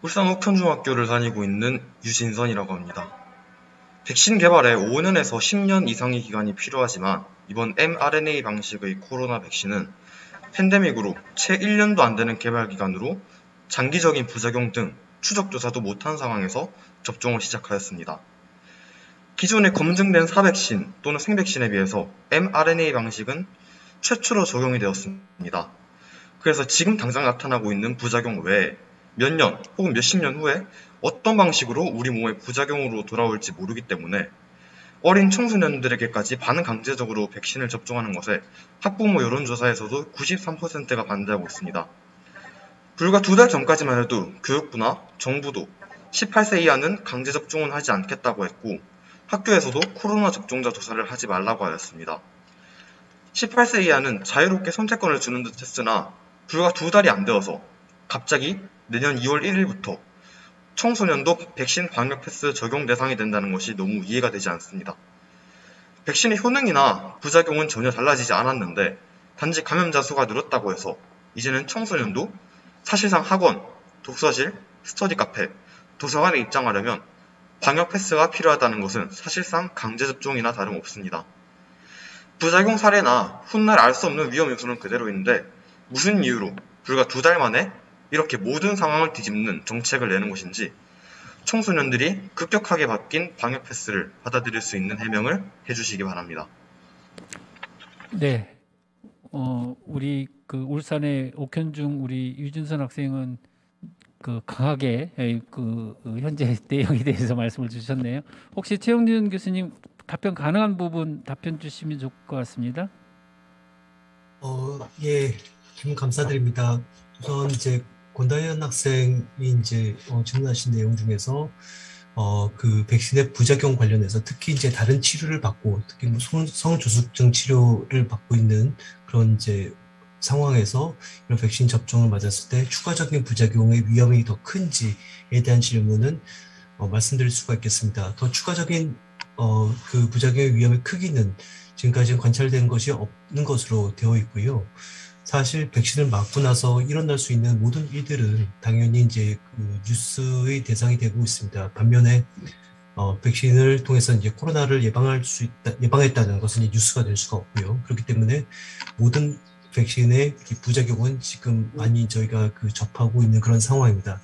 울산 옥천중학교를 다니고 있는 유진선이라고 합니다. 백신 개발에 5년에서 10년 이상의 기간이 필요하지만 이번 mRNA 방식의 코로나 백신은 팬데믹으로 채 1년도 안 되는 개발 기간으로 장기적인 부작용 등 추적 조사도 못한 상황에서 접종을 시작하였습니다. 기존에 검증된 사백신 또는 생백신에 비해서 mRNA 방식은 최초로 적용이 되었습니다. 그래서 지금 당장 나타나고 있는 부작용 외에 몇 년 혹은 몇십 년 후에 어떤 방식으로 우리 몸의 부작용으로 돌아올지 모르기 때문에 어린 청소년들에게까지 반강제적으로 백신을 접종하는 것에 학부모 여론조사에서도 93%가 반대하고 있습니다. 불과 2달 전까지만 해도 교육부나 정부도 18세 이하는 강제 접종은 하지 않겠다고 했고 학교에서도 코로나 접종자 조사를 하지 말라고 하였습니다. 18세 이하는 자유롭게 선택권을 주는 듯 했으나 불과 2달이 안 되어서 갑자기 내년 2월 1일부터 청소년도 백신 방역 패스 적용 대상이 된다는 것이 너무 이해가 되지 않습니다. 백신의 효능이나 부작용은 전혀 달라지지 않았는데 단지 감염자 수가 늘었다고 해서 이제는 청소년도 사실상 학원, 독서실, 스터디 카페, 도서관에 입장하려면 방역 패스가 필요하다는 것은 사실상 강제 접종이나 다름없습니다. 부작용 사례나 훗날 알 수 없는 위험 요소는 그대로인데 무슨 이유로 불과 2달 만에 이렇게 모든 상황을 뒤집는 정책을 내는 것인지 청소년들이 급격하게 바뀐 방역 패스를 받아들일 수 있는 해명을 해주시기 바랍니다. 네, 우리 그 울산의 옥현중 우리 유진선 학생은 그 강하게 그 현재 내용에 대해서 말씀을 주셨네요. 혹시 최영준 교수님 답변 가능한 부분 답변 주시면 좋을 것 같습니다. 예, 질문 감사드립니다. 우선 이제 권다현 학생이 이제 질문하신 내용 중에서 그 백신의 부작용 관련해서 특히 이제 다른 치료를 받고 특히 뭐 성조숙증 치료를 받고 있는 그런 이제 상황에서 이런 백신 접종을 맞았을 때 추가적인 부작용의 위험이 더 큰지에 대한 질문은 말씀드릴 수가 있겠습니다. 더 추가적인 그 부작용의 위험의 크기는 지금까지 관찰된 것이 없는 것으로 되어 있고요. 사실 백신을 맞고 나서 일어날 수 있는 모든 일들은 당연히 이제 그 뉴스의 대상이 되고 있습니다. 반면에 백신을 통해서 이제 코로나를 예방했다는 것은 뉴스가 될 수가 없고요. 그렇기 때문에 모든 백신의 부작용은 지금 많이 저희가 접하고 있는 그런 상황입니다.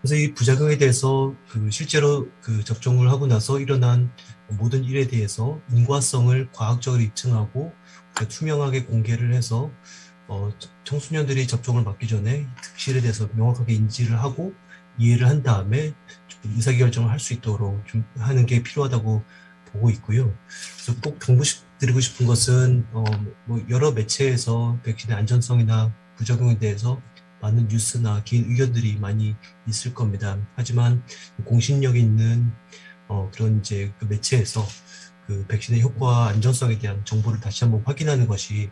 그래서 이 부작용에 대해서 실제로 접종을 하고 나서 일어난 모든 일에 대해서 인과성을 과학적으로 입증하고 투명하게 공개를 해서 청소년들이 접종을 맞기 전에 득실에 대해서 명확하게 인지를 하고 이해를 한 다음에 의사결정을 할 수 있도록 좀 하는 게 필요하다고 보고 있고요. 그래서 꼭 당부드리고 싶은 것은 뭐 여러 매체에서 백신의 안전성이나 부작용에 대해서 많은 뉴스나 긴 의견들이 많이 있을 겁니다. 하지만 공신력 있는 그런 이제 그 매체에서 그 백신의 효과와 안전성에 대한 정보를 다시 한번 확인하는 것이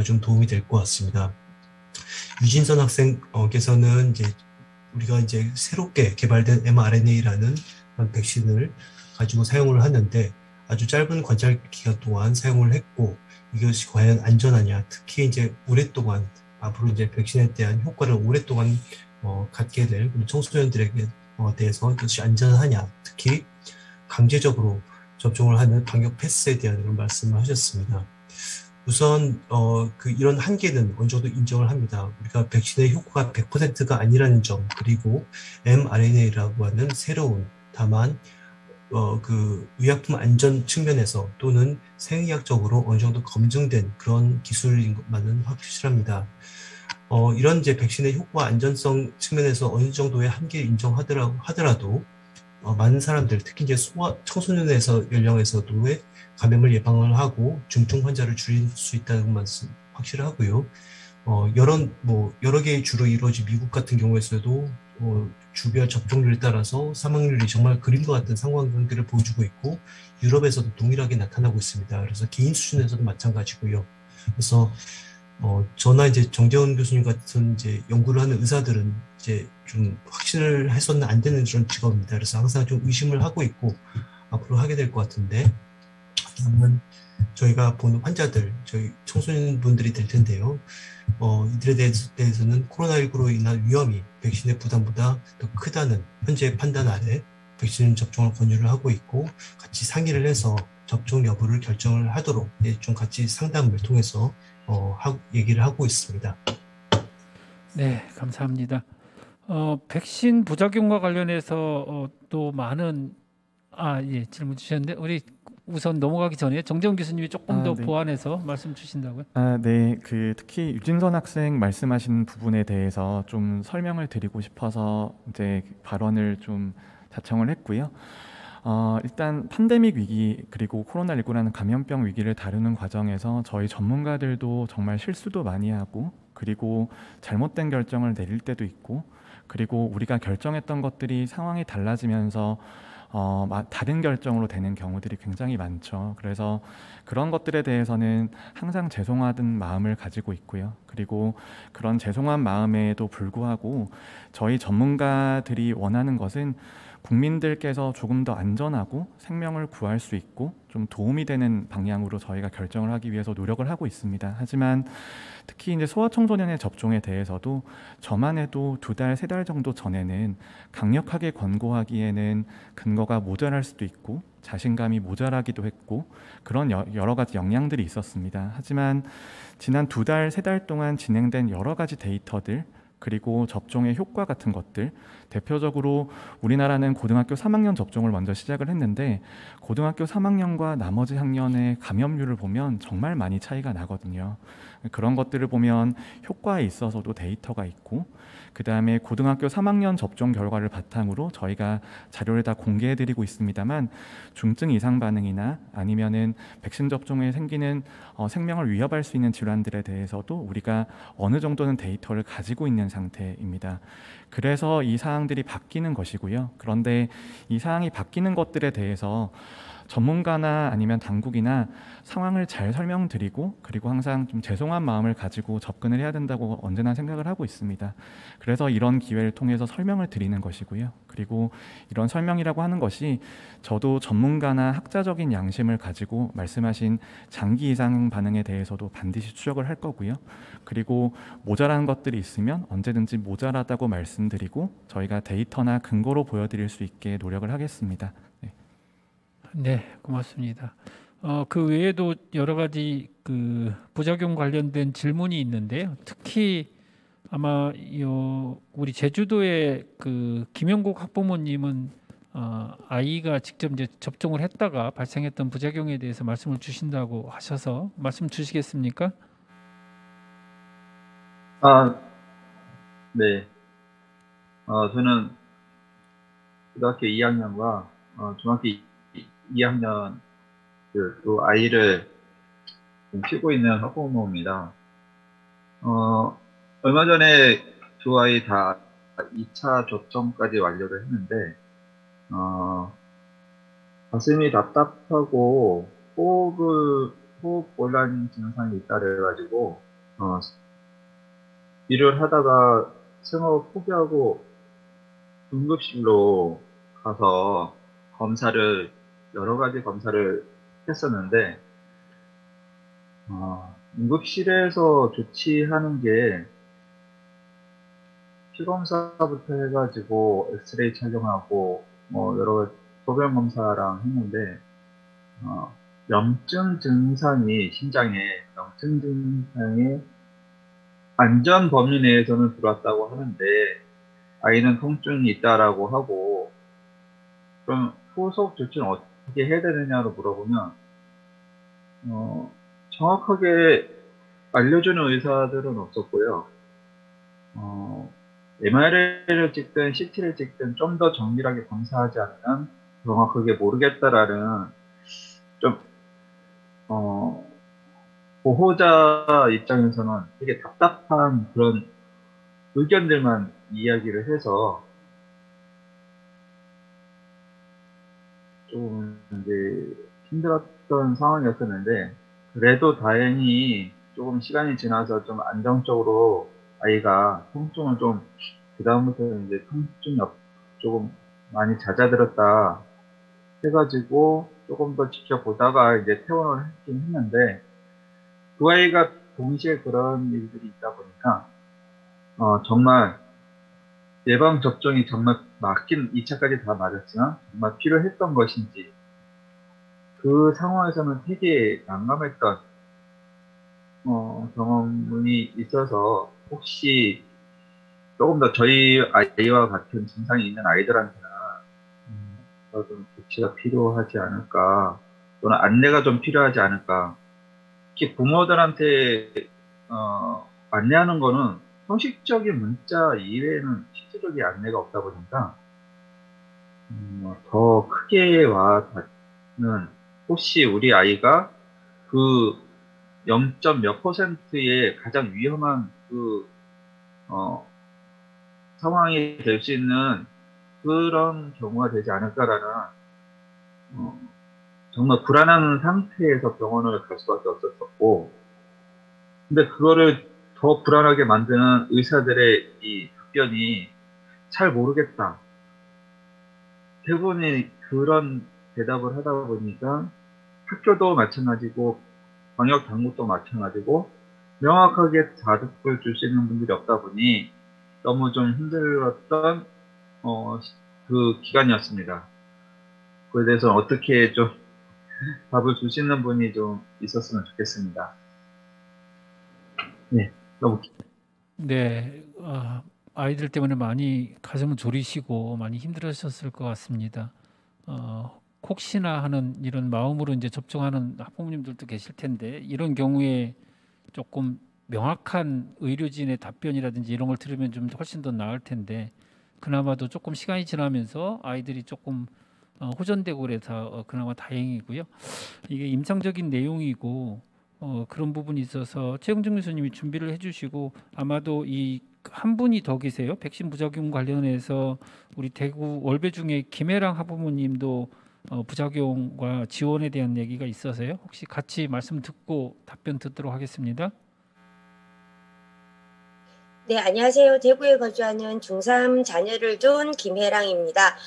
좀 도움이 될 것 같습니다. 유진선 학생께서는 이제 우리가 이제 새롭게 개발된 mRNA라는 백신을 가지고 사용을 하는데 아주 짧은 관찰 기간 동안 사용을 했고 이것이 과연 안전하냐, 특히 이제 오랫동안 앞으로 이제 백신에 대한 효과를 오랫동안 갖게 될 청소년들에게 대해서 이것이 안전하냐, 특히 강제적으로 접종을 하는 방역 패스에 대한 그런 말씀을 하셨습니다. 우선 이런 한계는 어느 정도 인정을 합니다. 우리가 백신의 효과가 100%가 아니라는 점, 그리고 mRNA라고 하는 새로운 다만 그 의약품 안전 측면에서 또는 생의학적으로 어느 정도 검증된 그런 기술인 것만은 확실합니다. 이런 이제 백신의 효과 안전성 측면에서 어느 정도의 한계를 인정하더라도 많은 사람들, 특히 이제 청소년에서 연령에서도의 감염을 예방을 하고 중증 환자를 줄일 수 있다는 것은 확실하고요. 여러 개의 주로 이루어진 미국 같은 경우에서도 주별 접종률에 따라서 사망률이 정말 그림과 같은 상관관계를 보여주고 있고 유럽에서도 동일하게 나타나고 있습니다. 그래서 개인 수준에서도 마찬가지고요. 그래서 저나 이제 정재훈 교수님 같은 이제 연구를 하는 의사들은 이제 좀 확신을 해서는 안 되는 그런 직업입니다. 그래서 항상 좀 의심을 하고 있고 앞으로 하게 될 것 같은데 그러면 저희가 보는 환자들, 저희 청소년분들이 될 텐데요. 이들에 대해서는 코로나19로 인한 위험이 백신의 부담보다 더 크다는 현재 판단 아래 백신 접종을 권유를 하고 있고, 같이 상의를 해서 접종 여부를 결정을 하도록 좀 같이 상담을 통해서 얘기를 하고 있습니다. 네, 감사합니다. 백신 부작용과 관련해서 또 많은 예, 질문 주셨는데 우리 우선 넘어가기 전에 정재훈 교수님이 조금 더 네. 보완해서 말씀 주신다고요? 네. 특히 유진선 학생 말씀하신 부분에 대해서 좀 설명을 드리고 싶어서 이제 발언을 좀 자청을 했고요. 일단 팬데믹 위기 그리고 코로나19라는 감염병 위기를 다루는 과정에서 저희 전문가들도 정말 실수도 많이 하고, 그리고 잘못된 결정을 내릴 때도 있고, 그리고 우리가 결정했던 것들이 상황이 달라지면서 다른 결정으로 되는 경우들이 굉장히 많죠. 그래서 그런 것들에 대해서는 항상 죄송하던 마음을 가지고 있고요. 그리고 그런 죄송한 마음에도 불구하고 저희 전문가들이 원하는 것은 국민들께서 조금 더 안전하고 생명을 구할 수 있고 좀 도움이 되는 방향으로 저희가 결정을 하기 위해서 노력을 하고 있습니다. 하지만 특히 이제 소아청소년의 접종에 대해서도 저만 해도 2달, 3달 정도 전에는 강력하게 권고하기에는 근거가 모자랄 수도 있고 자신감이 모자라기도 했고 그런 여러 가지 영향들이 있었습니다. 하지만 지난 2달, 3달 동안 진행된 여러 가지 데이터들, 그리고 접종의 효과 같은 것들, 대표적으로 우리나라는 고등학교 3학년 접종을 먼저 시작을 했는데 고등학교 3학년과 나머지 학년의 감염률을 보면 정말 많이 차이가 나거든요. 그런 것들을 보면 효과에 있어서도 데이터가 있고, 그 다음에 고등학교 3학년 접종 결과를 바탕으로 저희가 자료를 다 공개해드리고 있습니다만 중증 이상 반응이나 아니면은 백신 접종에 생기는 생명을 위협할 수 있는 질환들에 대해서도 우리가 어느 정도는 데이터를 가지고 있는 상태입니다. 그래서 이 사항들이 바뀌는 것이고요. 그런데 이 사항이 바뀌는 것들에 대해서 전문가나 아니면 당국이나 상황을 잘 설명드리고, 그리고 항상 좀 죄송한 마음을 가지고 접근을 해야 된다고 언제나 생각을 하고 있습니다. 그래서 이런 기회를 통해서 설명을 드리는 것이고요. 그리고 이런 설명이라고 하는 것이 저도 전문가나 학자적인 양심을 가지고 말씀하신 장기 이상 반응에 대해서도 반드시 추적을 할 거고요. 그리고 모자란 것들이 있으면 언제든지 모자라다고 말씀드리고 저희가 데이터나 근거로 보여드릴 수 있게 노력을 하겠습니다. 네, 고맙습니다. 그 외에도 여러 가지 그 부작용 관련된 질문이 있는데요. 특히 아마 우리 제주도의 그 김영국 학부모님은 아이가 직접 이제 접종을 했다가 발생했던 부작용에 대해서 말씀을 주신다고 하셔서 말씀 주시겠습니까? 네. 저는 고등학교 2학년과 중학교 2학년 또 아이를 키우고 있는 학부모입니다. 얼마 전에 두 아이 다 2차 접종까지 완료를 했는데 가슴이 답답하고 호흡곤란 증상이 있다 그래가지고 일을 하다가 생업 포기하고 응급실로 가서 여러 가지 검사를 했었는데 응급실에서 조치하는 게 피검사부터 해가지고 엑스레이 촬영하고 여러 가지 소변 검사랑 했는데 심장에 염증 증상이 안전 범위 내에서는 들어왔다고 하는데 아이는 통증이 있다라고 하고, 그럼 후속 조치는 어떻게 해야 되느냐로 물어보면 정확하게 알려주는 의사들은 없었고요. MRI를 찍든 CT를 찍든 좀 더 정밀하게 검사하지 않으면 정확하게 모르겠다라는 좀 보호자 입장에서는 되게 답답한 그런 의견들만 이야기를 해서 좀 이제 힘들었던 상황이었었는데, 그래도 다행히 조금 시간이 지나서 좀 안정적으로 아이가 통증을 좀, 그다음부터는 이제 통증이 조금 많이 잦아들었다 해가지고 조금 더 지켜보다가 이제 퇴원을 했긴 했는데, 그 아이가 동시에 그런 일들이 있다 보니까 정말 예방 접종이 정말 맞긴 2차까지 다 맞았지만 정말 필요했던 것인지, 그 상황에서는 되게 난감했던 경험이 있어서, 혹시 조금 더 저희 아이와 같은 증상이 있는 아이들한테는 좀 조치가 필요하지 않을까, 또는 안내가 좀 필요하지 않을까. 특히 부모들한테 안내하는 거는 형식적인 문자 이외에는 실질적인 안내가 없다 보니까 더 크게 와닿는, 혹시 우리 아이가 그 0.몇 %의 가장 위험한 그 상황이 될 수 있는 그런 경우가 되지 않을까라는 정말 불안한 상태에서 병원을 갈 수밖에 없었었고, 근데 그거를 더 불안하게 만드는 의사들의 이 답변이 잘 모르겠다. 대부분이 그런 대답을 하다 보니까 학교도 마찬가지고 방역 당국도 마찬가지고 명확하게 답을 줄 수 있는 분들이 없다 보니 너무 좀 힘들었던 그 기간이었습니다. 그에 대해서 어떻게 좀 답을 줄 수 있는 분이 좀 있었으면 좋겠습니다. 네, 너무 네, 아이들 때문에 많이 가슴을 졸이시고 많이 힘들으셨을 것 같습니다. 혹시나 하는 이런 마음으로 이제 접종하는 학부모님들도 계실 텐데, 이런 경우에 조금 명확한 의료진의 답변이라든지 이런 걸 들으면 좀 훨씬 더 나을 텐데, 그나마도 조금 시간이 지나면서 아이들이 조금 호전되고 그래서 그나마 다행이고요. 이게 임상적인 내용이고 그런 부분이 있어서 최영준 교수님이 준비를 해주시고, 아마도 이 한 분이 더 계세요. 백신 부작용 관련해서 우리 대구 월배 중에 김혜랑 학부모님도 부작용과 지원에 대한 얘기가 있어서요. 혹시 같이 말씀 듣고 답변 듣도록 하겠습니다. 네, 안녕하세요. 대구에 거주하는 중3 자녀를 둔 김혜랑입니다.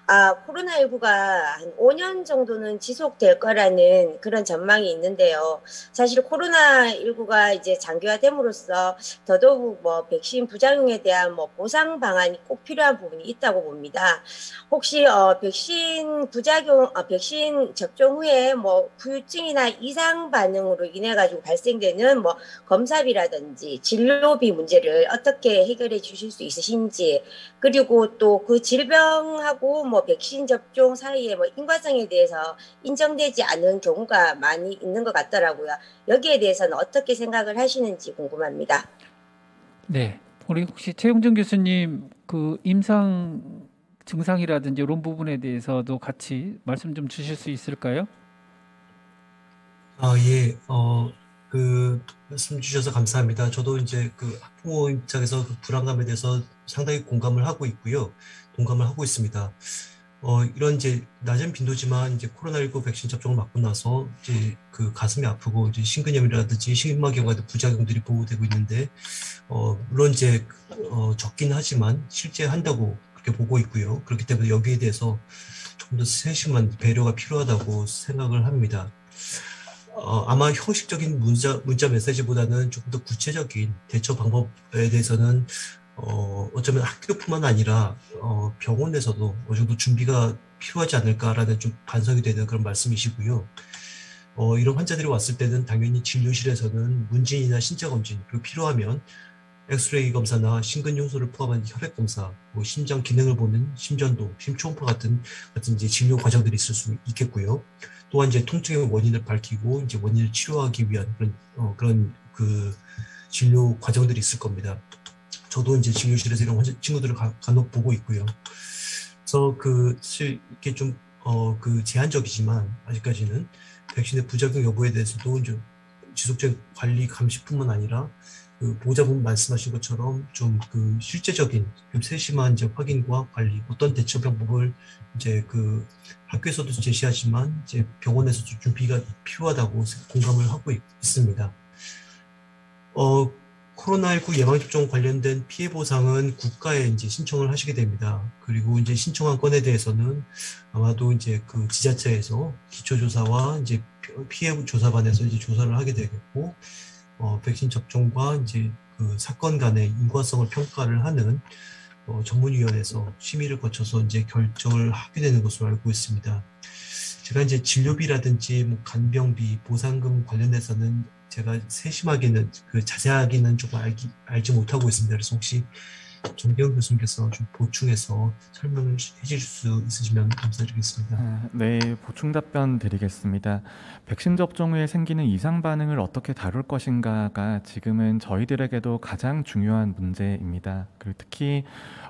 코로나19가 한 5년 정도는 지속될 거라는 그런 전망이 있는데요. 사실 코로나19가 이제 장기화됨으로써 더더욱 백신 부작용에 대한 보상 방안이 꼭 필요한 부분이 있다고 봅니다. 혹시 백신 부작용, 백신 접종 후에 후유증이나 이상 반응으로 인해 가지고 발생되는 검사비라든지 진료비 문제를 어떻게 해결해 주실 수 있으신지, 그리고 또 그 질병하고 백신 접종 사이에 인과성에 대해서 인정되지 않은 경우가 많이 있는 것 같더라고요. 여기에 대해서는 어떻게 생각을 하시는지 궁금합니다. 네, 우리 혹시 최용준 교수님 그 임상 증상이라든지 이런 부분에 대해서도 같이 말씀 좀 주실 수 있을까요? 예, 그 말씀 주셔서 감사합니다. 저도 이제 그 학부모 입장에서 그 불안감에 대해서 상당히 공감을 하고 있고요. 동감을 하고 있습니다. 이런 이제 낮은 빈도지만 이제 코로나19 백신 접종을 맞고 나서 이제 그 가슴이 아프고 이제 심근염이라든지 심막염 같은 부작용들이 보고되고 있는데, 물론 이제 적긴 하지만 실제 한다고 그렇게 보고 있고요. 그렇기 때문에 여기에 대해서 조금 더 세심한 배려가 필요하다고 생각을 합니다. 아마 형식적인 문자 메시지보다는 조금 더 구체적인 대처 방법에 대해서는 어쩌면 학교뿐만 아니라 병원에서도 어느 정도 준비가 필요하지 않을까라는 좀 반성이 되는 그런 말씀이시고요. 이런 환자들이 왔을 때는 당연히 진료실에서는 문진이나 신체 검진, 그리고 필요하면 엑스레이 검사나 심근용소를 포함한 혈액 검사, 심장 기능을 보는 심전도, 심초음파 같은 이제 진료 과정들이 있을 수 있겠고요. 또한 이제 통증의 원인을 밝히고 이제 원인을 치료하기 위한 그런 그 진료 과정들이 있을 겁니다. 저도 이제 진료실에서 이런 친구들을 간혹 보고 있고요. 그래서 사실 이렇게 좀 제한적이지만 아직까지는 백신의 부작용 여부에 대해서도 이제 지속적인 관리 감시뿐만 아니라 그 보호자분 말씀하신 것처럼 좀 그 실제적인 좀 세심한 이제 확인과 관리, 어떤 대처 방법을 이제 그 학교에서도 제시하지만 이제 병원에서도 준비가 필요하다고 공감을 하고 있습니다. 코로나19 예방접종 관련된 피해 보상은 국가에 이제 신청을 하시게 됩니다. 그리고 이제 신청한 건에 대해서는 아마도 이제 그 지자체에서 기초조사와 이제 피해 조사반에서 이제 조사를 하게 되겠고, 백신 접종과 이제 그 사건 간의 인과성을 평가를 하는 전문위원회에서 심의를 거쳐서 이제 결정을 하게 되는 것으로 알고 있습니다. 제가 이제 진료비라든지 뭐 간병비, 보상금 관련해서는 제가 세심하게는 그 자세하게는 조금 알지 못하고 있습니다. 그래서 혹시 정기영 교수님께서 좀 보충해서 설명을 해주실 수 있으시면 감사드리겠습니다. 네, 보충 답변 드리겠습니다. 백신 접종 후에 생기는 이상 반응을 어떻게 다룰 것인가가 지금은 저희들에게도 가장 중요한 문제입니다. 그리고 특히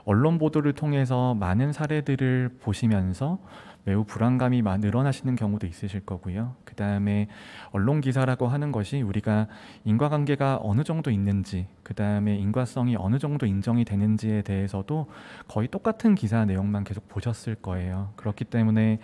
언론 보도를 통해서 많은 사례들을 보시면서 매우 불안감이 늘어나시는 경우도 있으실 거고요. 그 다음에 언론 기사라고 하는 것이 우리가 인과관계가 어느 정도 있는지, 그 다음에 인과성이 어느 정도 인정이 되는지에 대해서도 거의 똑같은 기사 내용만 계속 보셨을 거예요. 그렇기 때문에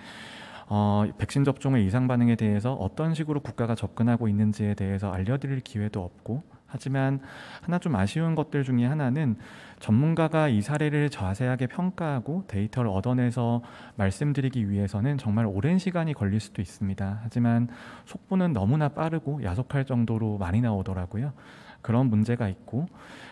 백신 접종의 이상 반응에 대해서 어떤 식으로 국가가 접근하고 있는지에 대해서 알려드릴 기회도 없고, 하지만 하나 좀 아쉬운 것들 중에 하나는 전문가가 이 사례를 자세하게 평가하고 데이터를 얻어내서 말씀드리기 위해서는 정말 오랜 시간이 걸릴 수도 있습니다. 하지만 속보는 너무나 빠르고 야속할 정도로 많이 나오더라고요. 그런 문제가 있고,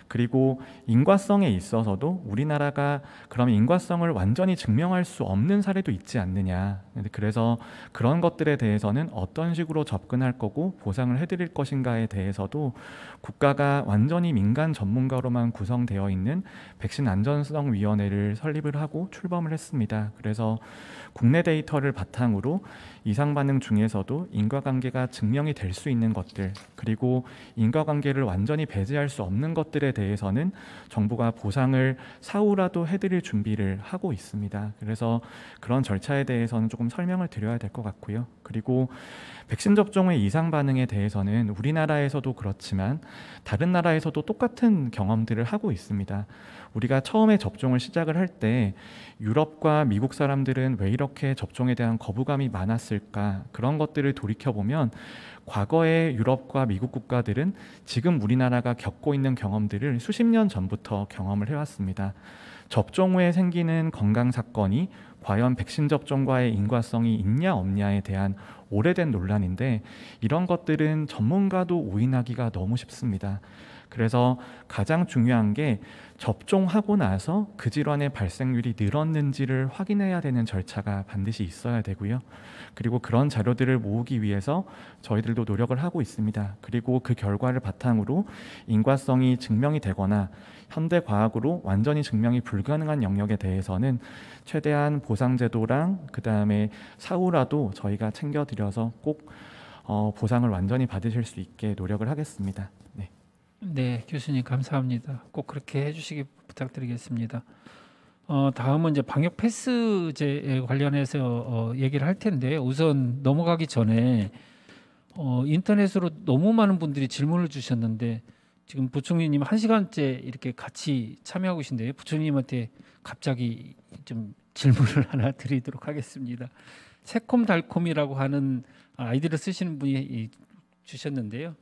그리고 인과성에 있어서도 우리나라가 그럼 인과성을 완전히 증명할 수 없는 사례도 있지 않느냐. 그래서 그런 것들에 대해서는 어떤 식으로 접근할 거고 보상을 해드릴 것인가에 대해서도 국가가 완전히 민간 전문가로만 구성되어 있는 백신 안전성위원회를 설립을 하고 출범을 했습니다. 그래서 국내 데이터를 바탕으로 이상 반응 중에서도 인과관계가 증명이 될 수 있는 것들, 그리고 인과관계를 완전히 배제할 수 없는 것들에 대해서는 정부가 보상을 사후라도 해드릴 준비를 하고 있습니다. 그래서 그런 절차에 대해서는 조금 설명을 드려야 될 것 같고요. 그리고 백신 접종의 이상 반응에 대해서는 우리나라에서도 그렇지만 다른 나라에서도 똑같은 경험들을 하고 있습니다. 우리가 처음에 접종을 시작을 할 때 유럽과 미국 사람들은 왜 이렇게 접종에 대한 거부감이 많았을까, 그런 것들을 돌이켜보면 과거의 유럽과 미국 국가들은 지금 우리나라가 겪고 있는 경험들을 수십 년 전부터 경험을 해왔습니다. 접종 후에 생기는 건강 사건이 과연 백신 접종과의 인과성이 있냐 없냐에 대한 오래된 논란인데, 이런 것들은 전문가도 오인하기가 너무 쉽습니다. 그래서 가장 중요한 게 접종하고 나서 그 질환의 발생률이 늘었는지를 확인해야 되는 절차가 반드시 있어야 되고요. 그리고 그런 자료들을 모으기 위해서 저희들도 노력을 하고 있습니다. 그리고 그 결과를 바탕으로 인과성이 증명이 되거나 현대 과학으로 완전히 증명이 불가능한 영역에 대해서는 최대한 보상제도랑 그 다음에 사후라도 저희가 챙겨드려서 꼭 보상을 완전히 받으실 수 있게 노력을 하겠습니다. 네. 네, 교수님 감사합니다. 꼭 그렇게 해주시기 부탁드리겠습니다. 다음은 이제 방역 패스제에 관련해서 얘기를 할 텐데, 우선 넘어가기 전에 인터넷으로 너무 많은 분들이 질문을 주셨는데, 지금 부총리님 1시간째 이렇게 같이 참여하고 계신데요. 부총리님한테 갑자기 좀 질문을 하나 드리도록 하겠습니다. 새콤달콤이라고 하는 아이디를 쓰시는 분이 주셨는데요.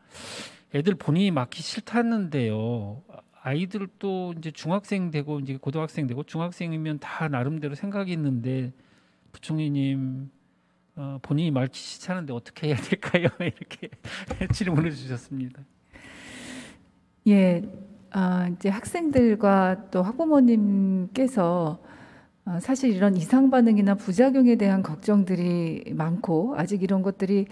애들 본인이 맞기 싫다는데요. 아이들도 이제 중학생 되고 이제 고등학생 되고 중학생이면 다 나름대로 생각이 있는데, 부총리님 본인이 맞기 싫다는데 어떻게 해야 될까요? 이렇게 질문을 주셨습니다. 예, 이제 학생들과 또 학부모님께서 사실 이런 이상 반응이나 부작용에 대한 걱정들이 많고, 아직 이런 것들이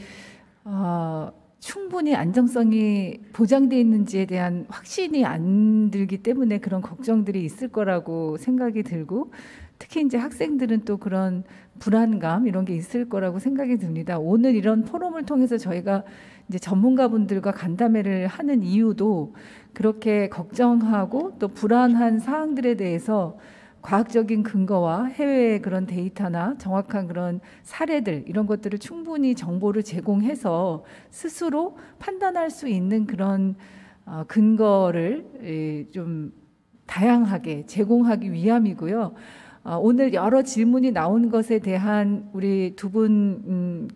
충분히 안정성이 보장되어 있는지에 대한 확신이 안 들기 때문에 그런 걱정들이 있을 거라고 생각이 들고, 특히 이제 학생들은 또 그런 불안감 이런 게 있을 거라고 생각이 듭니다. 오늘 이런 포럼을 통해서 저희가 이제 전문가분들과 간담회를 하는 이유도 그렇게 걱정하고 또 불안한 사항들에 대해서 과학적인 근거와 해외의 그런 데이터나 정확한 그런 사례들, 이런 것들을 충분히 정보를 제공해서 스스로 판단할 수 있는 그런 근거를 좀 다양하게 제공하기 위함이고요. 오늘 여러 질문이 나온 것에 대한 우리 두 분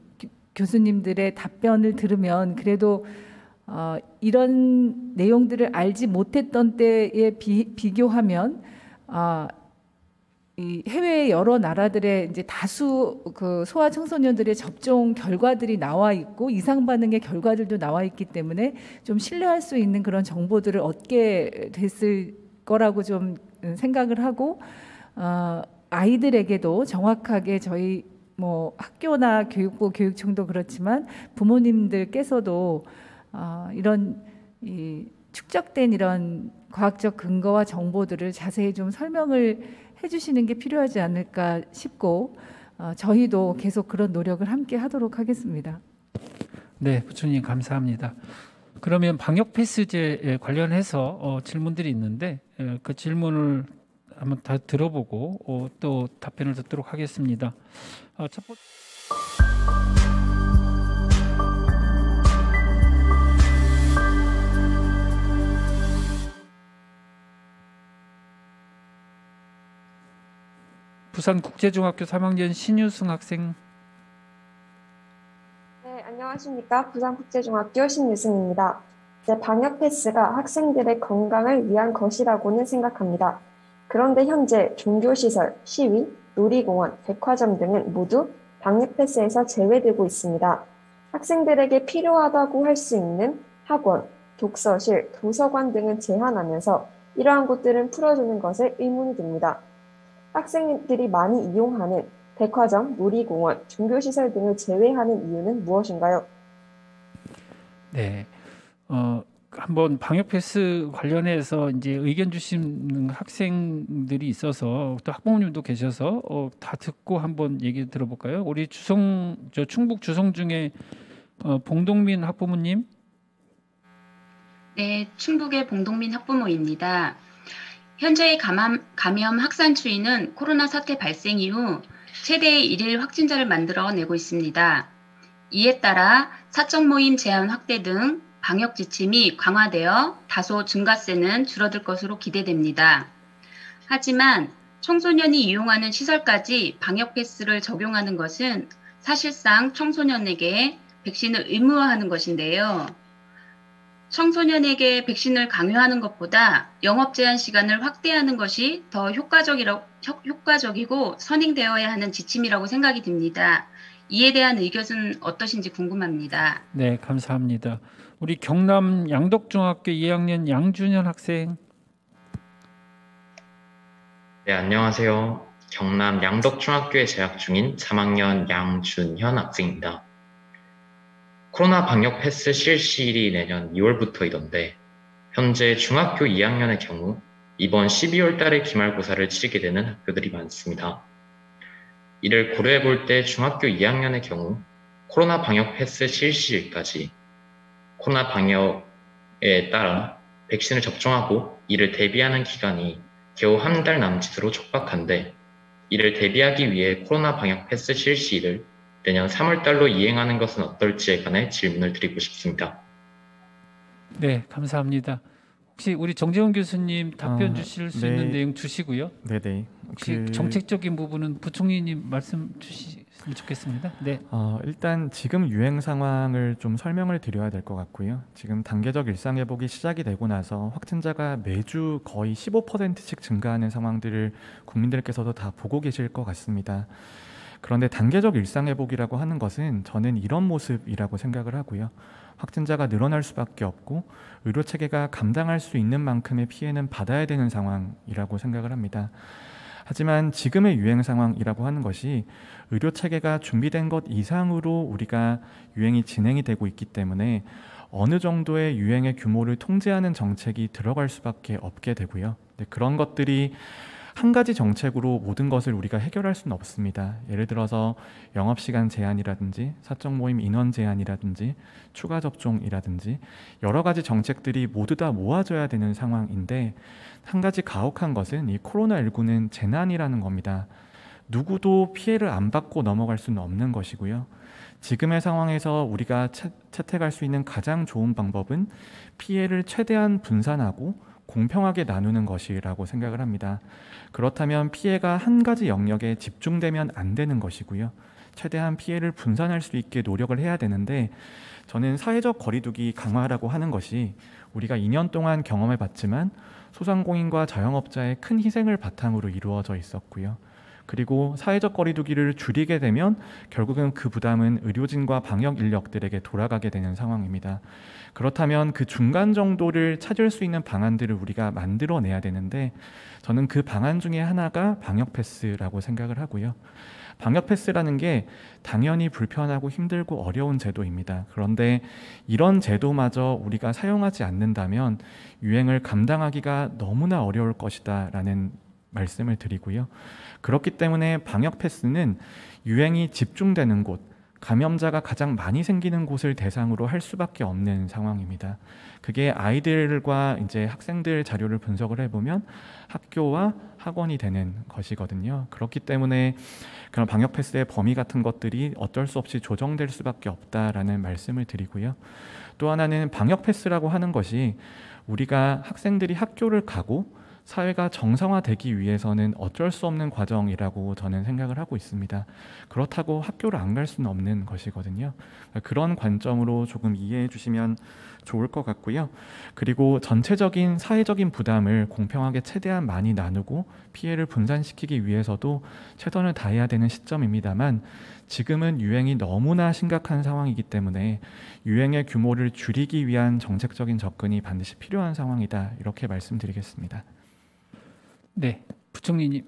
교수님들의 답변을 들으면 그래도 이런 내용들을 알지 못했던 때에 비교하면 이 해외 여러 나라들의 이제 다수 그 소아 청소년들의 접종 결과들이 나와 있고 이상 반응의 결과들도 나와 있기 때문에 좀 신뢰할 수 있는 그런 정보들을 얻게 됐을 거라고 좀 생각을 하고 아이들에게도 정확하게 저희 뭐 학교나 교육부 교육청도 그렇지만 부모님들께서도 이런 이 축적된 이런 과학적 근거와 정보들을 자세히 좀 설명을 해주시는 게 필요하지 않을까 싶고 저희도 계속 그런 노력을 함께 하도록 하겠습니다. 네, 부총님 감사합니다. 그러면 방역 패스제 관련해서 질문들이 있는데 그 질문을 한번 다 들어보고 또 답변을 듣도록 하겠습니다. 첫 번째. 부산국제중학교 3학년 신유승 학생. 네, 안녕하십니까. 부산국제중학교 신유승입니다. 방역 패스가 학생들의 건강을 위한 것이라고는 생각합니다. 그런데 현재 종교시설, 시위, 놀이공원, 백화점 등은 모두 방역 패스에서 제외되고 있습니다. 학생들에게 필요하다고 할 수 있는 학원, 독서실, 도서관 등은 제한하면서 이러한 곳들은 풀어주는 것에 의문이 듭니다. 학생들이 많이 이용하는 백화점, 놀이공원, 종교시설 등을 제외하는 이유는 무엇인가요? 네, 한번 방역 패스 관련해서 이제 의견 주신 학생들이 있어서 또 학부모님도 계셔서 다 듣고 한번 얘기 들어볼까요? 우리 충북 주성 중에 봉동민 학부모님. 네, 충북의 봉동민 학부모입니다. 현재의 감염 확산 추이는 코로나 사태 발생 이후 최대의 일일 확진자를 만들어내고 있습니다. 이에 따라 사적 모임 제한 확대 등 방역 지침이 강화되어 다소 증가세는 줄어들 것으로 기대됩니다. 하지만 청소년이 이용하는 시설까지 방역 패스를 적용하는 것은 사실상 청소년에게 백신을 의무화하는 것인데요. 청소년에게 백신을 강요하는 것보다 영업 제한 시간을 확대하는 것이 더 효과적이고 선행되어야 하는 지침이라고 생각이 듭니다. 이에 대한 의견은 어떠신지 궁금합니다. 네, 감사합니다. 우리 경남 양덕중학교 2학년 양준현 학생. 네, 안녕하세요. 경남 양덕중학교에 재학 중인 3학년 양준현 학생입니다. 코로나 방역 패스 실시일이 내년 2월부터이던데 현재 중학교 2학년의 경우 이번 12월 달에 기말고사를 치르게 되는 학교들이 많습니다. 이를 고려해 볼 때 중학교 2학년의 경우 코로나 방역 패스 실시일까지 코로나 방역에 따라 백신을 접종하고 이를 대비하는 기간이 겨우 한 달 남짓으로 촉박한데 이를 대비하기 위해 코로나 방역 패스 실시일을 내년 3월 달로 이행하는 것은 어떨지에 관해 질문을 드리고 싶습니다. 네, 감사합니다. 혹시 우리 정재훈 교수님 답변 주실 수 있는 내용 주시고요. 네네. 혹시 정책적인 부분은 부총리님 말씀 주시면 좋겠습니다. 네. 일단 지금 유행 상황을 좀 설명을 드려야 될 것 같고요. 지금 단계적 일상 회복이 시작이 되고 나서 확진자가 매주 거의 15%씩 증가하는 상황들을 국민들께서도 다 보고 계실 것 같습니다. 그런데 단계적 일상 회복이라고 하는 것은 저는 이런 모습이라고 생각을 하고요. 확진자가 늘어날 수밖에 없고 의료 체계가 감당할 수 있는 만큼의 피해는 받아야 되는 상황이라고 생각을 합니다. 하지만 지금의 유행 상황이라고 하는 것이 의료 체계가 준비된 것 이상으로 우리가 유행이 진행이 되고 있기 때문에 어느 정도의 유행의 규모를 통제하는 정책이 들어갈 수밖에 없게 되고요. 그런 것들이 한 가지 정책으로 모든 것을 우리가 해결할 수는 없습니다. 예를 들어서 영업시간 제한이라든지 사적 모임 인원 제한이라든지 추가 접종이라든지 여러 가지 정책들이 모두 다 모아져야 되는 상황인데 한 가지 가혹한 것은 이 코로나19는 재난이라는 겁니다. 누구도 피해를 안 받고 넘어갈 수는 없는 것이고요. 지금의 상황에서 우리가 채택할 수 있는 가장 좋은 방법은 피해를 최대한 분산하고 공평하게 나누는 것이라고 생각을 합니다. 그렇다면 피해가 한 가지 영역에 집중되면 안 되는 것이고요. 최대한 피해를 분산할 수 있게 노력을 해야 되는데, 저는 사회적 거리두기 강화라고 하는 것이 우리가 2년 동안 경험해 봤지만 소상공인과 자영업자의 큰 희생을 바탕으로 이루어져 있었고요. 그리고 사회적 거리두기를 줄이게 되면 결국은 그 부담은 의료진과 방역 인력들에게 돌아가게 되는 상황입니다. 그렇다면 그 중간 정도를 찾을 수 있는 방안들을 우리가 만들어내야 되는데, 저는 그 방안 중에 하나가 방역 패스라고 생각을 하고요. 방역 패스라는 게 당연히 불편하고 힘들고 어려운 제도입니다. 그런데 이런 제도마저 우리가 사용하지 않는다면 유행을 감당하기가 너무나 어려울 것이다 라는 말씀을 드리고요. 그렇기 때문에 방역 패스는 유행이 집중되는 곳, 감염자가 가장 많이 생기는 곳을 대상으로 할 수밖에 없는 상황입니다. 그게 아이들과 이제 학생들 자료를 분석을 해보면 학교와 학원이 되는 것이거든요. 그렇기 때문에 그런 방역 패스의 범위 같은 것들이 어쩔 수 없이 조정될 수밖에 없다라는 말씀을 드리고요. 또 하나는 방역 패스라고 하는 것이 우리가 학생들이 학교를 가고 사회가 정상화되기 위해서는 어쩔 수 없는 과정이라고 저는 생각을 하고 있습니다. 그렇다고 학교를 안 갈 수는 없는 것이거든요. 그런 관점으로 조금 이해해 주시면 좋을 것 같고요. 그리고 전체적인 사회적인 부담을 공평하게 최대한 많이 나누고 피해를 분산시키기 위해서도 최선을 다해야 되는 시점입니다만, 지금은 유행이 너무나 심각한 상황이기 때문에 유행의 규모를 줄이기 위한 정책적인 접근이 반드시 필요한 상황이다, 이렇게 말씀드리겠습니다. 네, 부총리님.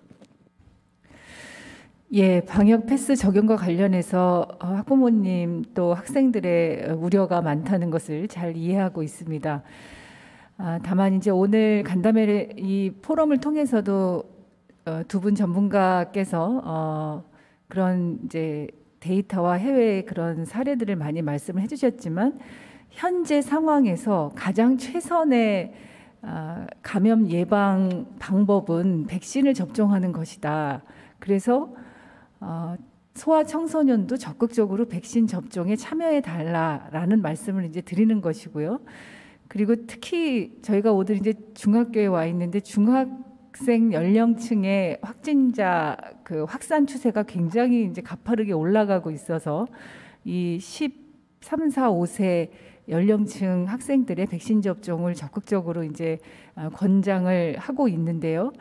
예, 방역 패스 적용과 관련해서 학부모님 또 학생들의 우려가 많다는 것을 잘 이해하고 있습니다. 다만 이제 오늘 간담회 이 포럼을 통해서도 두 분 전문가께서 그런 이제 데이터와 해외의 그런 사례들을 많이 말씀을 해주셨지만, 현재 상황에서 가장 최선의 감염 예방 방법은 백신을 접종하는 것이다. 그래서 소아 청소년도 적극적으로 백신 접종에 참여해 달라라는 말씀을 이제 드리는 것이고요. 그리고 특히 저희가 오늘 이제 중학교에 와 있는데 중학생 연령층의 확진자 그 확산 추세가 굉장히 이제 가파르게 올라가고 있어서 이 13, 4, 5세 연령층 학생들의 백신 접종을 적극적으로 이제 권장을 하고 있는데요.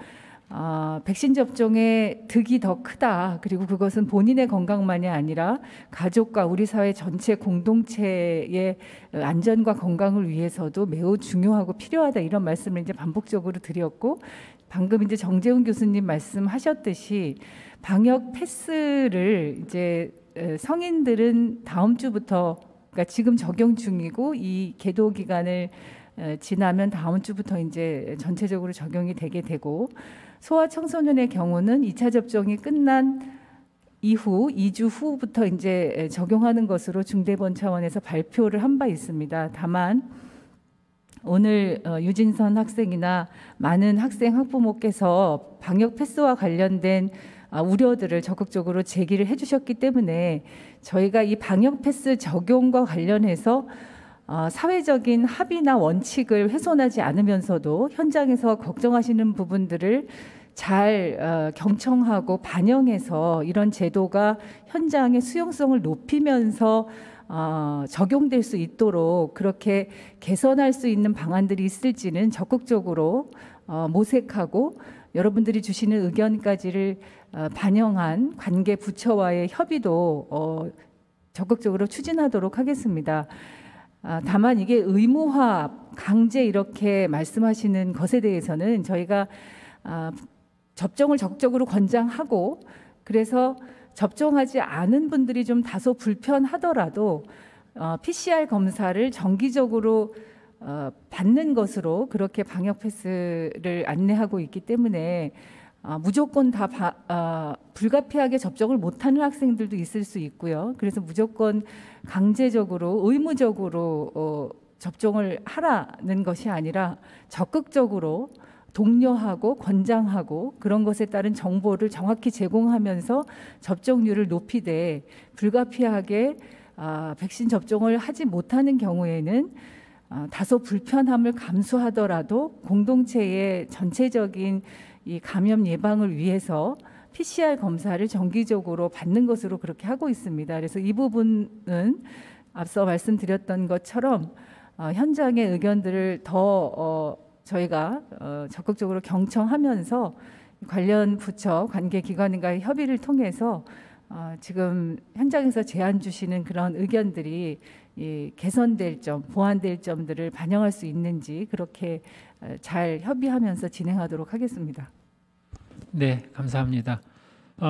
백신 접종의 득이 더 크다. 그리고 그것은 본인의 건강만이 아니라 가족과 우리 사회 전체 공동체의 안전과 건강을 위해서도 매우 중요하고 필요하다. 이런 말씀을 이제 반복적으로 드렸고, 방금 이제 정재훈 교수님 말씀하셨듯이 방역 패스를 이제 성인들은 다음 주부터, 그러니까 지금 적용 중이고 이 계도 기간을 지나면 다음 주부터 이제 전체적으로 적용이 되게 되고, 소아 청소년의 경우는 2차 접종이 끝난 이후 2주 후부터 이제 적용하는 것으로 중대본 차원에서 발표를 한 바 있습니다. 다만 오늘 유진선 학생이나 많은 학생 학부모께서 방역 패스와 관련된 우려들을 적극적으로 제기를 해주셨기 때문에 저희가 이 방역 패스 적용과 관련해서 사회적인 합의나 원칙을 훼손하지 않으면서도 현장에서 걱정하시는 부분들을 잘 경청하고 반영해서 이런 제도가 현장의 수용성을 높이면서 적용될 수 있도록 그렇게 개선할 수 있는 방안들이 있을지는 적극적으로 모색하고 여러분들이 주시는 의견까지를 반영한 관계 부처와의 협의도 적극적으로 추진하도록 하겠습니다. 다만 이게 의무화, 강제 이렇게 말씀하시는 것에 대해서는 저희가 접종을 적극적으로 권장하고, 그래서 접종하지 않은 분들이 좀 다소 불편하더라도 PCR 검사를 정기적으로 받는 것으로 그렇게 방역 패스를 안내하고 있기 때문에 무조건 다 불가피하게 접종을 못하는 학생들도 있을 수 있고요. 그래서 무조건 강제적으로 의무적으로 접종을 하라는 것이 아니라 적극적으로 독려하고 권장하고 그런 것에 따른 정보를 정확히 제공하면서 접종률을 높이되, 불가피하게 백신 접종을 하지 못하는 경우에는 다소 불편함을 감수하더라도 공동체의 전체적인 이 감염 예방을 위해서 PCR 검사를 정기적으로 받는 것으로 그렇게 하고 있습니다. 그래서 이 부분은 앞서 말씀드렸던 것처럼 현장의 의견들을 더 저희가 적극적으로 경청하면서 관련 부처 관계기관과의 협의를 통해서 지금 현장에서 제안 주시는 그런 의견들이 개선될 점, 보완될 점들을 반영할 수 있는지 그렇게 잘 협의하면서 진행하도록 하겠습니다. 네, 감사합니다.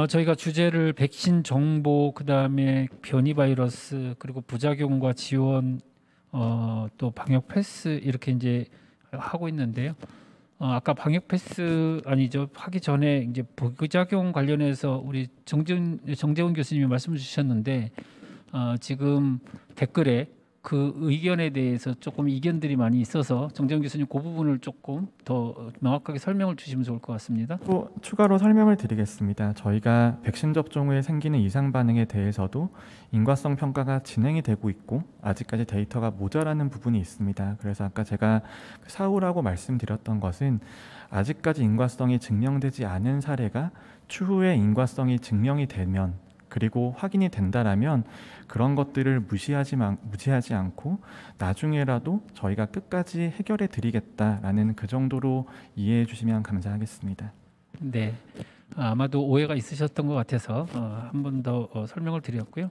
저희가 주제를 백신 정보, 그다음에 변이 바이러스, 그리고 부작용과 지원, 또 방역 패스 이렇게 이제 하고 있는데요. 아까 방역 패스 아니죠. 하기 전에 이제 부작용 관련해서 우리 정재훈 교수님이 말씀 주셨는데 지금 댓글에 그 의견에 대해서 조금 이견들이 많이 있어서 정재훈 교수님 그 부분을 조금 더 명확하게 설명을 주시면 좋을 것 같습니다. 또 추가로 설명을 드리겠습니다. 저희가 백신 접종 후에 생기는 이상 반응에 대해서도 인과성 평가가 진행이 되고 있고 아직까지 데이터가 모자라는 부분이 있습니다. 그래서 아까 제가 사후라고 말씀드렸던 것은 아직까지 인과성이 증명되지 않은 사례가 추후에 인과성이 증명이 되면 그리고 확인이 된다라면 그런 것들을 무시하지 않고 나중에라도 저희가 끝까지 해결해 드리겠다라는 그 정도로 이해해 주시면 감사하겠습니다. 네, 아마도 오해가 있으셨던 것 같아서 한 번 더 설명을 드렸고요.